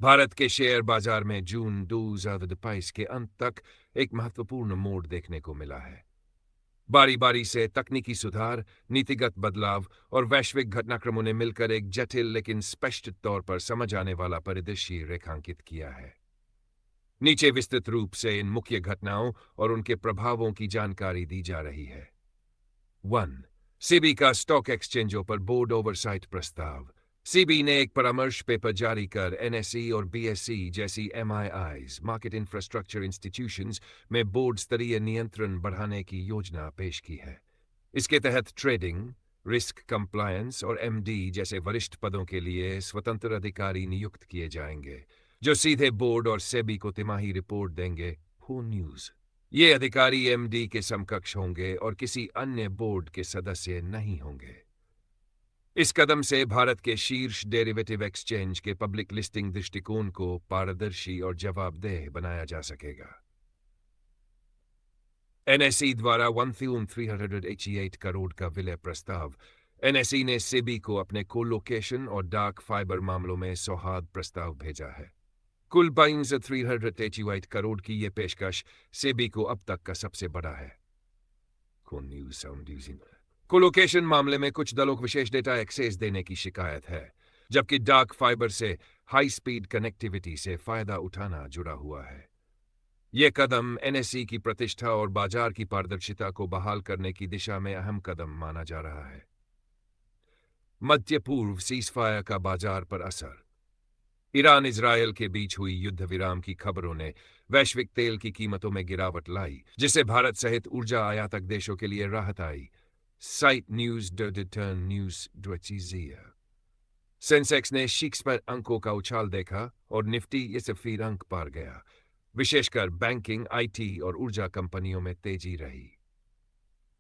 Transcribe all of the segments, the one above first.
भारत के शेयर बाजार में जून 2022 के अंत तक एक महत्वपूर्ण मोड़ देखने को मिला है। बारी बारी से तकनीकी सुधार, नीतिगत बदलाव और वैश्विक घटनाक्रमों ने मिलकर एक जटिल लेकिन स्पष्ट तौर पर समझ आने वाला परिदृश्य रेखांकित किया है। नीचे विस्तृत रूप से इन मुख्य घटनाओं और उनके प्रभावों की जानकारी दी जा रही है। 1. सेबी का स्टॉक एक्सचेंजों पर बोर्ड ओवरसाइट प्रस्ताव। सेबी ने एक परामर्श पेपर जारी कर एनएसई और बीएसई जैसी एमआईआईज मार्केट इंफ्रास्ट्रक्चर इंस्टीट्यूशंस में बोर्ड स्तरीय नियंत्रण बढ़ाने की योजना पेश की है। इसके तहत ट्रेडिंग, रिस्क कंप्लायंस और एमडी जैसे वरिष्ठ पदों के लिए स्वतंत्र अधिकारी नियुक्त किए जाएंगे, जो सीधे बोर्ड और सेबी को तिमाही रिपोर्ट देंगे। हो न्यूज। ये अधिकारी एमडी के समकक्ष होंगे और किसी अन्य बोर्ड के सदस्य नहीं होंगे। इस कदम से भारत के शीर्ष डेरिवेटिव एक्सचेंज के पब्लिक लिस्टिंग दृष्टिकोण को पारदर्शी और जवाबदेह बनाया जा सकेगा। एनएसई द्वारा 1,388 करोड़ का विलय प्रस्ताव। एनएसई ने सेबी को अपने कोलोकेशन और डार्क फाइबर मामलों में सौहार्द प्रस्ताव भेजा है। कुल 388 करोड़ की यह पेशकश सेबी को अब तक का सबसे बड़ा है। कोलोकेशन मामले में कुछ दलों को विशेष डेटा एक्सेस देने की शिकायत है, जबकि डार्क फाइबर से हाई स्पीड कनेक्टिविटी से फायदा उठाना जुड़ा हुआ है। यह कदम एनएसई की प्रतिष्ठा और बाजार की पारदर्शिता को बहाल करने की दिशा में अहम कदम माना जा रहा है। मध्य पूर्व सीजफायर का बाजार पर असर। ईरान इजरायल के बीच हुई युद्ध विराम की खबरों ने वैश्विक तेल की कीमतों में गिरावट लाई, जिससे भारत सहित ऊर्जा आयातक देशों के लिए राहत आई। साइट न्यूज टर्न न्यूज ड्वेचिजिया। सेंसेक्स ने शीर्ष पर अंकों का उछाल देखा और निफ्टी इस फिर अंक पार गया। विशेषकर बैंकिंग, आईटी और ऊर्जा कंपनियों में तेजी रही।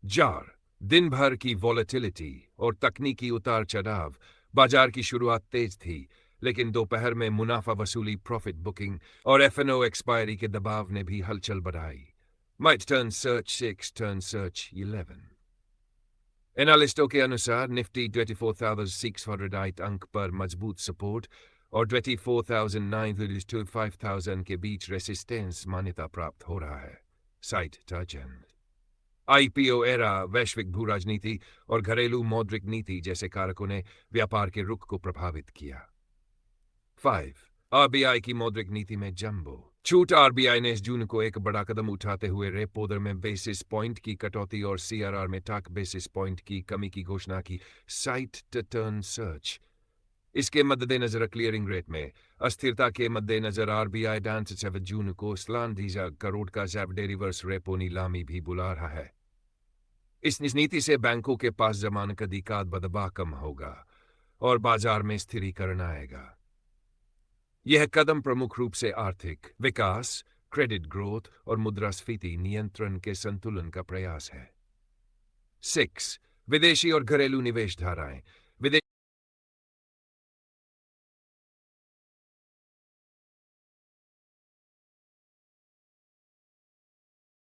जार। दिन भर की वॉलेटिलिटी और तकनीकी उतार चढ़ाव। बाजार की शुरुआत तेज थी, लेकिन दोपहर में मुनाफा वसूली, प्रॉफिट बुकिंग और एफएनओ एक्सपायरी के दबाव ने भी हलचल बढ़ाई। Might turn search 6, turn search 11। एनालिस्टों के अनुसार निफ्टी 24,608 अंक पर मजबूत सपोर्ट और 24,900 के बीच रेसिस्टेंस मान्यता प्राप्त हो रहा है। साइट टर्चन। आईपीओ एरा, वैश्विक भू राजनीति और घरेलू मौद्रिक नीति जैसे कारकों ने व्यापार के रुख को प्रभावित किया। 5. आरबीआई की मौद्रिक नीति में जंबो छूट। आरबीआई ने इस जून को एक बड़ा कदम उठाते हुए रेपो दर में बेसिस पॉइंट की कटौती और सीआरआर में टाक बेसिस पॉइंट की कमी की घोषणा की। Site turn search. इसके मद्देनजर क्लियरिंग रेट में अस्थिरता के मद्देनजर आरबीआई 7 जून को $1,000 करोड़ का ज़ैप्ड रिवर्स रेपो नीलामी भी बुला रहा है। इस नीति से बैंकों के पास जमानत अधिकार बदबा कम होगा और बाजार में स्थिरीकरण आएगा। यह कदम प्रमुख रूप से आर्थिक विकास, क्रेडिट ग्रोथ और मुद्रास्फीति नियंत्रण के संतुलन का प्रयास है। 6. विदेशी और घरेलू निवेश धाराएं।